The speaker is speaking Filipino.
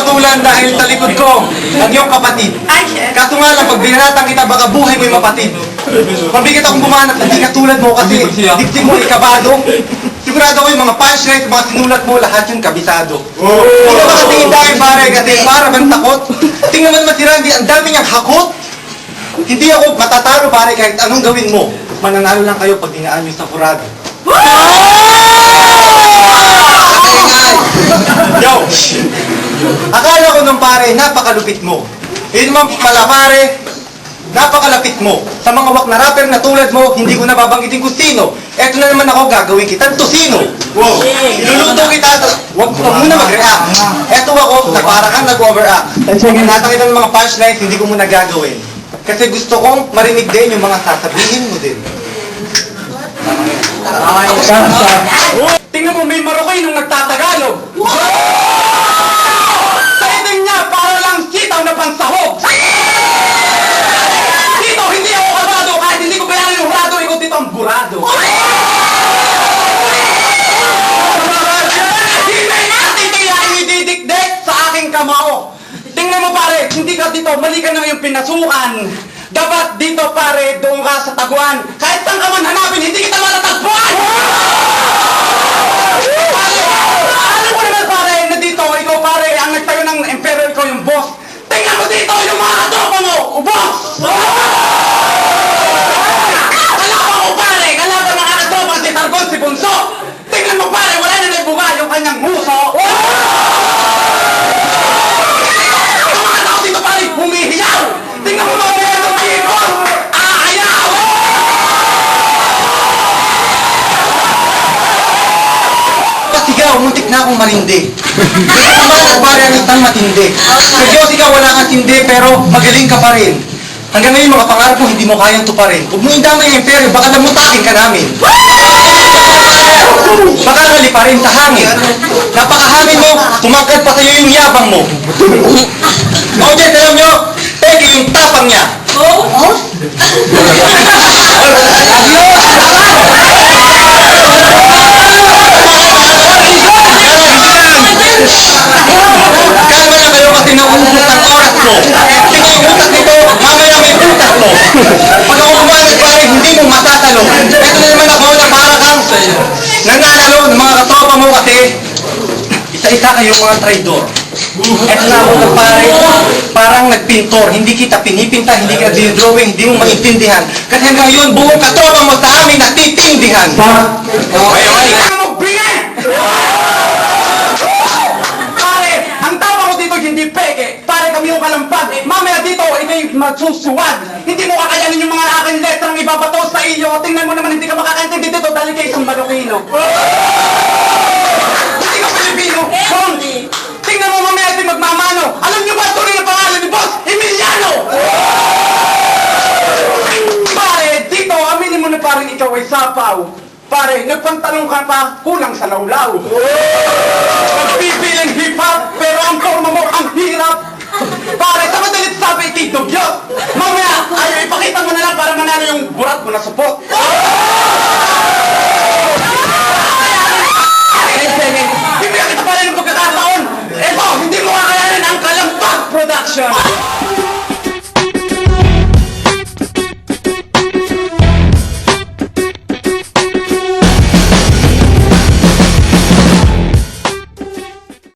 patulan dahil sa likod ko ang iyong kapatid. Kaso nga lang, pag binatang kita, baka buhay mo'y mapatid. Mabigat akong bumanat, hindi katulad mo kasi diktim mo ikabado. Sigurado ko yung mga punchline, mga sinulat mo, lahat yung kabisado. Hindi ka makatingin dahil pare kasi para bang takot. Tingnan naman si Randy, ang dami niyang hakot. Hindi ako matatalo pare kahit anong gawin mo. Mananalo lang kayo pag dinaan niyo sa kurado. Yo! Akala ko nung pare, napakalupit mo. Yun naman pala pare, napakalapit mo. Sa mga wak na rapper na tulad mo, hindi ko nababanggitin kung sino. Eto na naman ako, gagawin kitang tosino. Wow! Iluluto kita, wag muna mag-react. Eto ako, na para kang nag-overact. Natang kita ng mga punchlines, hindi ko muna gagawin. Kasi gusto kong marinig din yung mga sasabihin mo din. Tingnan mo, may Marokay nung nagtatagalog. Sa edeng niya, para lang sitaw na pansahog. Dito, hindi ako kabado. Kahit hindi ko bayaran yung hurado, ikaw dito ang burado. Hindi natin kaya inididikdik sa aking kamao. Tingnan mo pare, hindi ka dito, mali ka na yung pinasukan. Dapat dito pare, doon ka sa taguan. Kahit saan ka man hanapin, hindi kita matatagpuan! Alam mo naman pare, na dito, ikaw pare, ang nagtayo ng emperor, ikaw yung boss. Tingnan mo dito, yung mga katropa mo, boss! Kalaban ko pare, kalaban ng katropa si Targon, si Bunso. Tingnan mo pare, wala na nagbuga yung kanyang muso. Yung mga tao dito pare, humihiyaw. Tingnan mo mga muntik na akong marindi. Kumalat pare ang isang matindi. Sa Diyos ikaw wala kang tindi pero magaling ka pa rin. Hanggang ngayon mga pangarap mo hindi mo kayang tuparin. Huwag mo indamay yung impero, baka namutakin ka namin. Baka naliparin sa hangin. Napakahangin mo, tumangkad pa sa'yo yung yabang mo. Audience, alam nyo, peke yung tapang niya. Kalma na kayo kasi nauubos ang oras ko. Sige yung butas nito, mamaya may butas mo. Pag ako kumalit pare, hindi mo matatalo. Ito na naman ako na para kang nananalo ng mga katropa mo kasi isa-isa kayong mga traidor. Ito na ako na pare, parang nagpintor. Hindi kita pinipinta, hindi kita dinidrawing, hindi mo maintindihan. Kasi hanggang yun, buong katropa mo sa amin natitindihan. Hindi peke, pare kami yung kalampag. Mamaya dito, ikay magsusuwag. Hindi mo kakayanin yung mga aking letrang ibabato sa iyo. Tingnan mo naman, hindi ka makakaintindi dito dahil kayo isang Marokino. Hindi ka Pilipino. Tingnan mo mamaya din magmamano. Alam niyo ba tuloy na pangalan ni Boss Emiliano? Pare, dito, aminin mo na parang ikaw ay sapaw. Pare, nagpantalong ka pa, kulang sa lawlaw. Nagpipiling hip-hop, pero ang forma mo ang hirap. Pare, sa madalit sabi, ikay dugyot. Mamaya, ayaw ipakita mo na lang para manalo yung burat mo na supot.